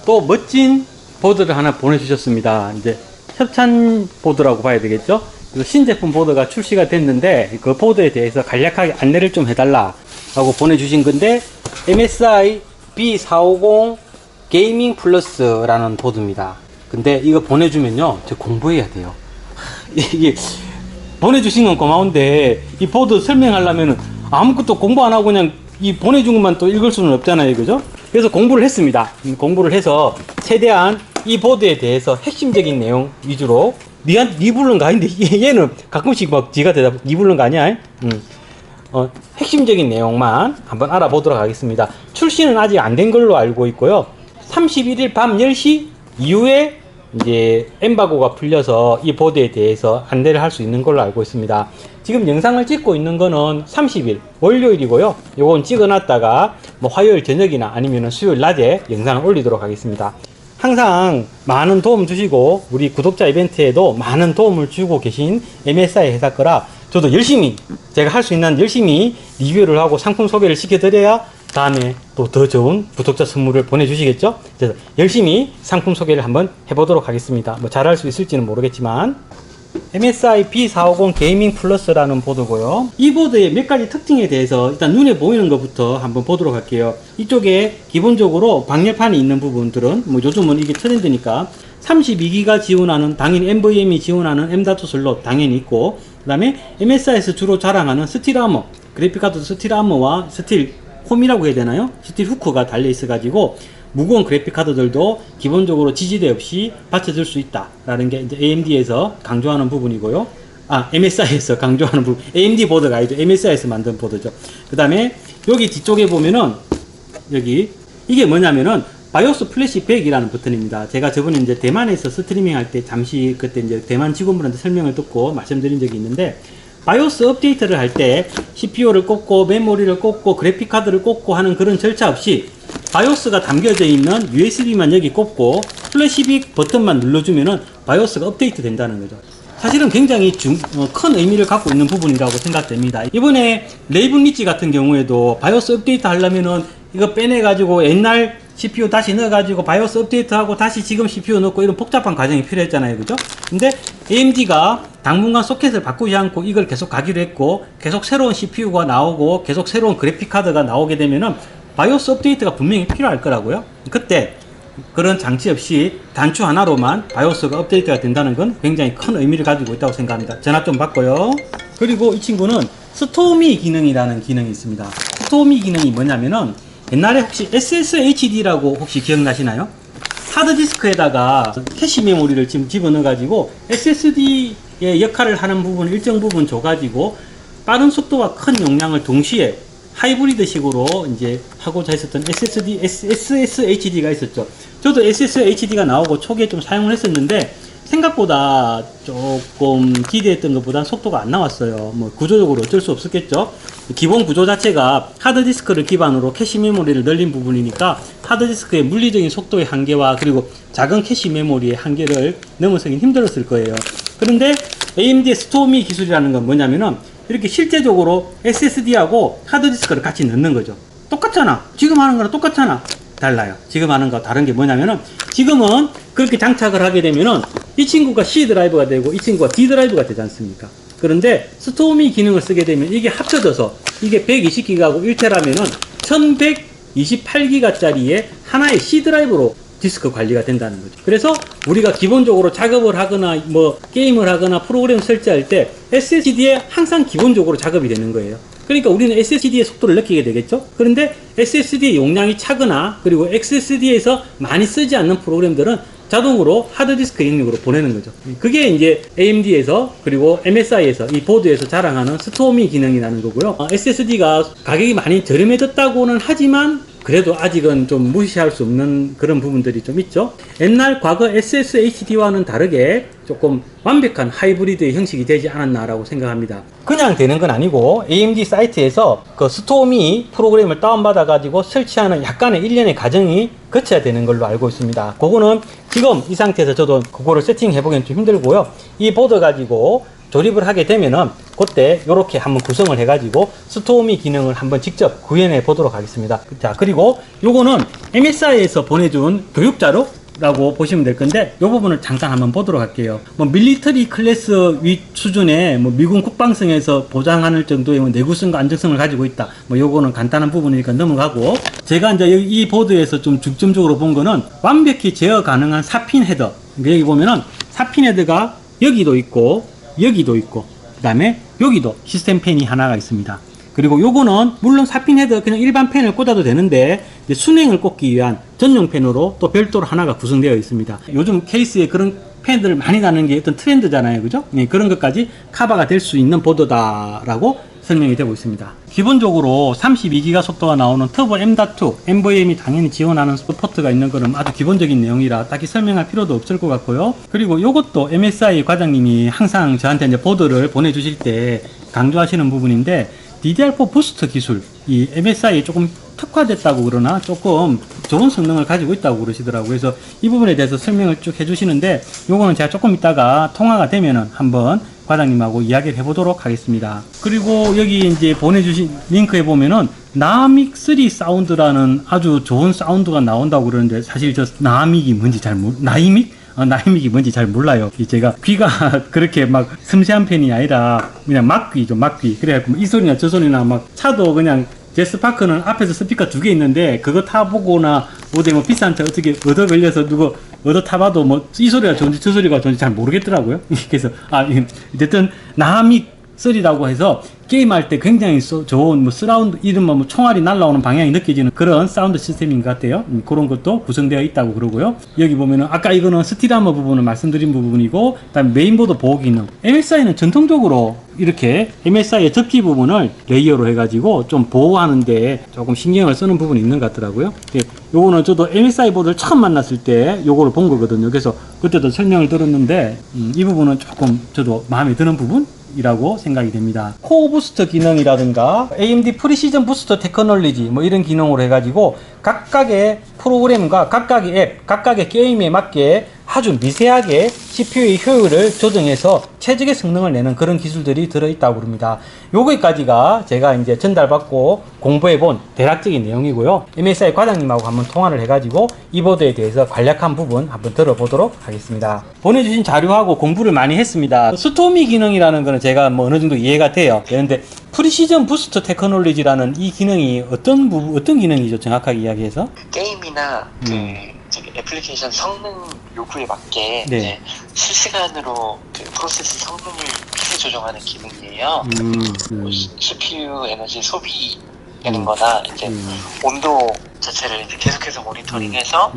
또 멋진 보드를 하나 보내주셨습니다. 이제 협찬 보드라고 봐야 되겠죠? 그래서 신제품 보드가 출시가 됐는데 그 보드에 대해서 간략하게 안내를 좀 해달라 하고 보내주신 건데, MSI B450 게이밍 플러스라는 보드입니다. 근데 이거 보내주면요, 저 공부해야 돼요. 이게 보내주신 건 고마운데 이 보드 설명하려면 아무것도 공부 안 하고 그냥 이 보내준 것만 또 읽을 수는 없잖아요, 그죠? 그래서 공부를 했습니다. 공부를 해서 최대한 이 보드에 대해서 핵심적인 내용 위주로. 니 부른 거 아닌데 얘는 가끔씩 막 지가 대답, 니 부른 거 아니야? 핵심적인 내용만 한번 알아보도록 하겠습니다. 출시는 아직 안 된 걸로 알고 있고요. 31일 밤 10시 이후에 이제 엠바고가 풀려서 이 보드에 대해서 안내를 할 수 있는 걸로 알고 있습니다. 지금 영상을 찍고 있는 거는 30일 월요일이고요. 요건 찍어놨다가 뭐 화요일 저녁이나 아니면 수요일 낮에 영상을 올리도록 하겠습니다. 항상 많은 도움 주시고 우리 구독자 이벤트에도 많은 도움을 주고 계신 MSI 회사 거라 저도 열심히 제가 할 수 있는 열심히 리뷰를 하고 상품 소개를 시켜드려야 다음에 또 더 좋은 구독자 선물을 보내주시겠죠? 그래서 열심히 상품 소개를 한번 해보도록 하겠습니다. 뭐 잘할 수 있을지는 모르겠지만, MSI B450 게이밍 플러스라는 보드고요. 이 보드의 몇 가지 특징에 대해서 일단 눈에 보이는 것부터 한번 보도록 할게요. 이쪽에 기본적으로 방열판이 있는 부분들은 뭐 요즘은 이게 트렌드니까 32기가 지원하는, 당연히 NVMe 지원하는 M.2 슬롯 당연히 있고, 그 다음에 MSI에서 주로 자랑하는 스틸 아머, 그래픽카드 스틸 아머와 스틸 홈이라고 해야 되나요? 스틸 후크가 달려 있어 가지고 무거운 그래픽 카드들도 기본적으로 지지대 없이 받쳐줄 수 있다 라는 게 이제 AMD에서 강조하는 부분이고요. MSI에서 강조하는 부분, AMD 보드가 아니죠. MSI에서 만든 보드죠. 그 다음에 여기 뒤쪽에 보면은 여기 이게 뭐냐면은 바이오스 플래시 100이라는 버튼입니다. 제가 저번에 이제 대만에서 스트리밍 할 때 잠시 그때 이제 대만 직원분한테 설명을 듣고 말씀드린 적이 있는데, 바이오스 업데이트를 할 때 CPU를 꽂고 메모리를 꽂고 그래픽 카드를 꽂고 하는 그런 절차 없이 바이오스가 담겨져 있는 USB만 여기 꽂고 플래시빅 버튼만 눌러주면은 바이오스가 업데이트 된다는 거죠. 사실은 굉장히 큰 의미를 갖고 있는 부분이라고 생각됩니다. 이번에 레이븐 리치 같은 경우에도 바이오스 업데이트 하려면은 이거 빼내가지고 옛날 CPU 다시 넣어가지고 바이오스 업데이트하고 다시 지금 CPU 넣고 이런 복잡한 과정이 필요했잖아요, 그죠? 근데 AMD가 당분간 소켓을 바꾸지 않고 이걸 계속 가기로 했고, 계속 새로운 CPU가 나오고 계속 새로운 그래픽 카드가 나오게 되면은 바이오스 업데이트가 분명히 필요할 거라고요. 그때 그런 장치 없이 단추 하나로만 바이오스가 업데이트가 된다는 건 굉장히 큰 의미를 가지고 있다고 생각합니다. 전화 좀 받고요. 그리고 이 친구는 스토미 기능이라는 기능이 있습니다. 스토미 기능이 뭐냐면은, 옛날에 혹시 SSHD라고 혹시 기억나시나요? 하드디스크에다가 캐시 메모리를 지금 집어넣어 가지고 SSD의 역할을 하는 부분, 일정 부분 줘가지고 빠른 속도와 큰 용량을 동시에 하이브리드 식으로 이제 하고자 했었던 SSHD가 있었죠. 저도 SSHD가 나오고 초기에 좀 사용을 했었는데 생각보다 조금 기대했던 것보다 속도가 안 나왔어요. 뭐 구조적으로 어쩔 수 없었겠죠. 기본 구조 자체가 하드디스크를 기반으로 캐시 메모리를 늘린 부분이니까 하드디스크의 물리적인 속도의 한계와 그리고 작은 캐시 메모리의 한계를 넘어서긴 힘들었을 거예요. 그런데 AMD의 스토미 기술이라는 건 뭐냐면은, 이렇게 실제적으로 SSD하고 하드디스크를 같이 넣는 거죠. 똑같잖아. 지금 하는 거랑 똑같잖아. 달라요. 지금 하는 거 다른 게 뭐냐면은, 지금은 그렇게 장착을 하게 되면은 이 친구가 C 드라이브가 되고 이 친구가 D 드라이브가 되지 않습니까? 그런데 스토미 기능을 쓰게 되면 이게 합쳐져서 이게 120기가고 1테라면은 1128기가짜리의 하나의 C 드라이브로 디스크 관리가 된다는 거죠. 그래서 우리가 기본적으로 작업을 하거나 뭐 게임을 하거나 프로그램 설치할 때 SSD에 항상 기본적으로 작업이 되는 거예요. 그러니까 우리는 SSD의 속도를 느끼게 되겠죠. 그런데 SSD의 용량이 차거나 그리고 SSD에서 많이 쓰지 않는 프로그램들은 자동으로 하드디스크 영역으로 보내는 거죠. 그게 이제 AMD에서 그리고 MSI에서 이 보드에서 자랑하는 스토미 기능이라는 거고요. SSD가 가격이 많이 저렴해졌다고는 하지만 그래도 아직은 좀 무시할 수 없는 그런 부분들이 좀 있죠. 옛날 과거 SSHD와는 다르게 조금 완벽한 하이브리드의 형식이 되지 않았나라고 생각합니다. 그냥 되는 건 아니고 AMD 사이트에서 그 스토미 프로그램을 다운받아 가지고 설치하는 약간의 일련의 과정이 거쳐야 되는 걸로 알고 있습니다. 그거는 지금 이 상태에서 저도 그거를 세팅해 보기엔 좀 힘들고요. 이 보드 가지고 조립을 하게 되면은 그때 이렇게 한번 구성을 해가지고 스토미 기능을 한번 직접 구현해 보도록 하겠습니다. 자, 그리고 요거는 MSI에서 보내준 교육자료 라고 보시면 될 건데, 이 부분을 잠깐 한번 보도록 할게요. 뭐 밀리터리 클래스 위 수준의 뭐 미군 국방성에서 보장하는 정도의 뭐 내구성과 안정성을 가지고 있다. 뭐 요거는 간단한 부분이니까 넘어가고, 제가 이제 이 보드에서 좀 중점적으로 본 거는 완벽히 제어 가능한 4핀 헤더. 여기 보면은 4핀 헤더가 여기도 있고 여기도 있고, 그 다음에 여기도 시스템 펜이 하나가 있습니다. 그리고 요거는 물론 4핀 헤더 그냥 일반 펜을 꽂아도 되는데, 이제 순행을 꽂기 위한 전용 펜으로 또 별도로 하나가 구성되어 있습니다. 요즘 케이스에 그런 펜들을 많이 다는 게 어떤 트렌드잖아요, 그죠? 네, 그런 것까지 커버가 될 수 있는 보드다라고 설명이 되고 있습니다. 기본적으로 32기가 속도가 나오는 터보 M.2 NVMe이 당연히 지원하는 서포트가 있는 거는 아주 기본적인 내용이라 딱히 설명할 필요도 없을 것 같고요. 그리고 요것도 MSI 과장님이 항상 저한테 이제 보드를 보내주실 때 강조하시는 부분인데, DDR4 부스트 기술, 이 MSI에 조금 특화됐다고 그러나 조금 좋은 성능을 가지고 있다고 그러시더라고요. 그래서 이 부분에 대해서 설명을 쭉 해주시는데, 요거는 제가 조금 이따가 통화가 되면은 한번 과장님하고 이야기를 해보도록 하겠습니다. 그리고 여기 이제 보내주신 링크에 보면은 나믹 3 사운드라는 아주 좋은 사운드가 나온다고 그러는데, 사실 저 나믹이 뭔지 잘 나이믹이 뭔지 잘 몰라요. 제가 귀가 그렇게 막 섬세한 편이 아니라 그냥 막귀죠, 막귀. 그래갖고 이 소리나 저 소리나 막 차도 그냥 제 스파크는 앞에서 스피커 2개 있는데, 그거 타보거나 어디 뭐 비싼 차 어떻게 얻어 걸려서 누구 얻어 타봐도 뭐 이 소리가 좋은지 저 소리가 좋은지 잘 모르겠더라고요. 그래서 어쨌든 나믹 3라고 해서 게임할 때 굉장히 좋은 뭐 서라운드, 이른바 뭐 총알이 날아오는 방향이 느껴지는 그런 사운드 시스템인 것 같아요. 그런 것도 구성되어 있다고 그러고요. 여기 보면은 아까 이거는 스틸아머 부분을 말씀드린 부분이고, 그다음에 메인보드 보호 기능. MSI는 전통적으로 이렇게 MSI의 접지 부분을 레이어로 해가지고 좀 보호하는데 조금 신경을 쓰는 부분이 있는 것 같더라고요. 요거는 저도 MSI 보드를 처음 만났을 때 요거를 본 거거든요. 그래서 그때도 설명을 들었는데, 이 부분은 조금 저도 마음에 드는 부분? 이라고 생각이 됩니다. 코어 부스터 기능이라든가 AMD 프리시전 부스터 테크놀로지 뭐 이런 기능으로 해가지고 각각의 프로그램과 각각의 앱, 각각의 게임에 맞게 아주 미세하게 CPU의 효율을 조정해서 최적의 성능을 내는 그런 기술들이 들어있다고 합니다. 요거까지가 제가 이제 전달받고 공부해본 대략적인 내용이고요. MSI 과장님하고 한번 통화를 해가지고 이 보드에 대해서 간략한 부분 한번 들어보도록 하겠습니다. 보내주신 자료하고 공부를 많이 했습니다. 스토미 기능이라는 거는 제가 뭐 어느 정도 이해가 돼요. 그런데 프리시전 부스터 테크놀로지라는 이 기능이 어떤 기능이죠? 정확하게 이야기해서? 게임이나 애플리케이션 성능 요구에 맞게 네. 실시간으로 그 프로세스 성능을 미세 조정하는 기능이에요. 뭐 CPU 에너지 소비되는 거나 이제 온도 자체를 이제 계속해서 모니터링해서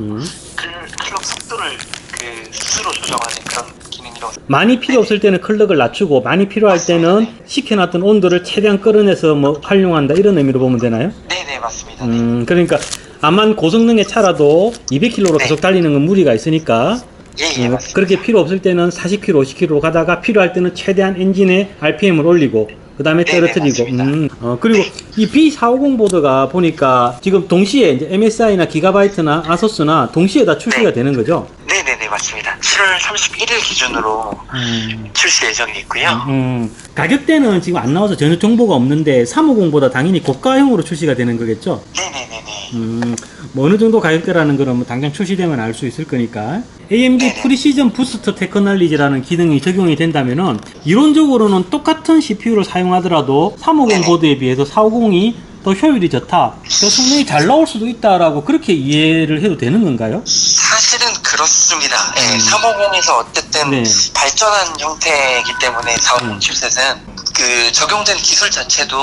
클럭 속도를 그 스스로 조정하는 그런 기능이라고. 많이 필요 없을 때는 클럭을 낮추고 많이 필요할 맞습니다. 때는 식혀놨던 온도를 최대한 끌어내서 뭐 활용한다, 이런 의미로 보면 되나요? 네네, 맞습니다. 그러니까 아만 고성능의 차라도 200km로 계속 달리는 건 무리가 있으니까 예, 맞습니다. 그렇게 필요 없을 때는 40km, 50km로 가다가 필요할 때는 최대한 엔진의 RPM을 올리고 그 다음에 떨어뜨리고. 그리고 이 B450 보드가 보니까 지금 동시에 이제 MSI나 기가바이트나 아소스나 동시에 다 출시가 되는 거죠? 네네네, 맞습니다. 7월 31일 기준으로 출시 예정이 있고요. 가격대는 지금 안 나와서 전혀 정보가 없는데 350보다 당연히 고가형으로 출시가 되는 거겠죠? 네네네네. 뭐 어느 정도 가격대라는 거는 뭐 당장 출시되면 알 수 있을 거니까. AMD 프리시전 부스터 테크놀로지라는 기능이 적용이 된다면은 이론적으로는 똑같은 CPU를 사용하더라도 350 보드에 비해서 450이 더 효율이 좋다, 더 성능이 잘 나올 수도 있다라고 그렇게 이해를 해도 되는 건가요? 사실은 그렇습니다. 350에서 어쨌든 발전한 형태이기 때문에 450 칩셋은 그 적용된 기술 자체도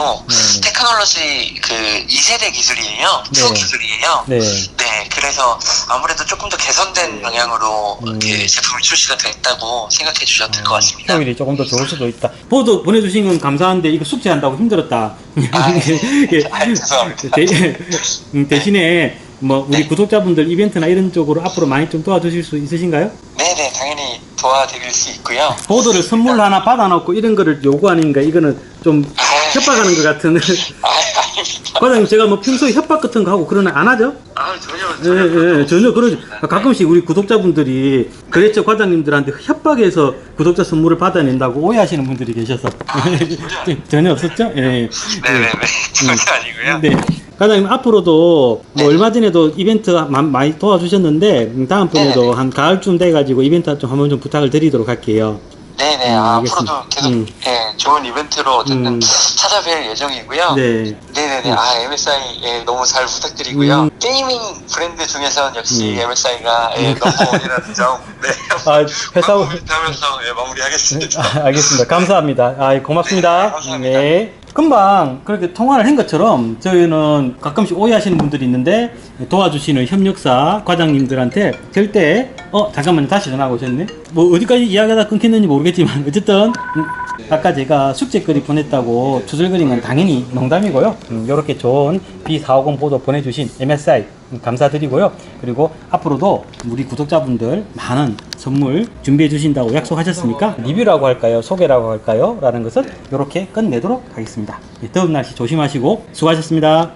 테크놀로지 그 2세대 기술이에요. 프로 기술이에요. 네, 그래서 아무래도 조금 더 개선된 방향으로 그 제품이 출시가 됐다고 생각해 주셔도 될 것 같습니다. 효율이 조금 더 좋을 수도 있다. 보드 보내주신 건 감사한데 이거 숙제한다고 힘들었다. 죄송합니다. 대신에 뭐 우리 구독자분들 이벤트나 이런 쪽으로 앞으로 많이 좀 도와주실 수 있으신가요? 네네, 당연히 도와드릴 수 있고요. 보드를 선물로 하나 받아놓고 이런 거를 요구하니까 이거는 좀 협박하는 것 같은. 아닙니다. 과장님, 제가 뭐 평소에 협박 같은 거 하고 그러나 안 하죠? 전혀 그러지. 가끔씩 우리 구독자분들이 그랬죠. 과장님들한테 협박해서 구독자 선물을 받아낸다고 오해하시는 분들이 계셔서. 전혀 없었죠? 예. 네네네. 전혀 아니고요. 네. 과장님, 앞으로도 뭐 얼마 전에도 이벤트 많이 도와주셨는데, 다음번에도 네네네. 한 가을쯤 돼가지고 이벤트 좀 한번 좀 부탁을 드리도록 할게요. 네네. 알겠습니다. 앞으로도 계속 좋은 이벤트로 어쨌든 찾아뵐 예정이고요. 네. 네네네. MSI 너무 잘 부탁드리고요. 게이밍 브랜드 중에서는 역시 MSI가 넘버원이라는 점. 네. 회사 하면서 마무리하겠습니다. 알겠습니다. 감사합니다. 고맙습니다. 네, 감사합니다. 네. 금방 그렇게 통화를 한 것처럼 저희는 가끔씩 오해하시는 분들이 있는데 도와주시는 협력사 과장님들한테 절대 잠깐만요. 다시 전화가 오셨네. 뭐 어디까지 이야기하다 끊겼는지 모르겠지만 어쨌든 아까 제가 숙제거리 보냈다고 주술거린 건 당연히 농담이고요. 이렇게 좋은 B450 보도 보내주신 MSI 감사드리고요. 그리고 앞으로도 우리 구독자분들 많은 선물 준비해 주신다고 약속하셨으니까 리뷰라고 할까요? 소개라고 할까요? 라는 것은 이렇게 끝내도록 하겠습니다. 더운 날씨 조심하시고 수고하셨습니다.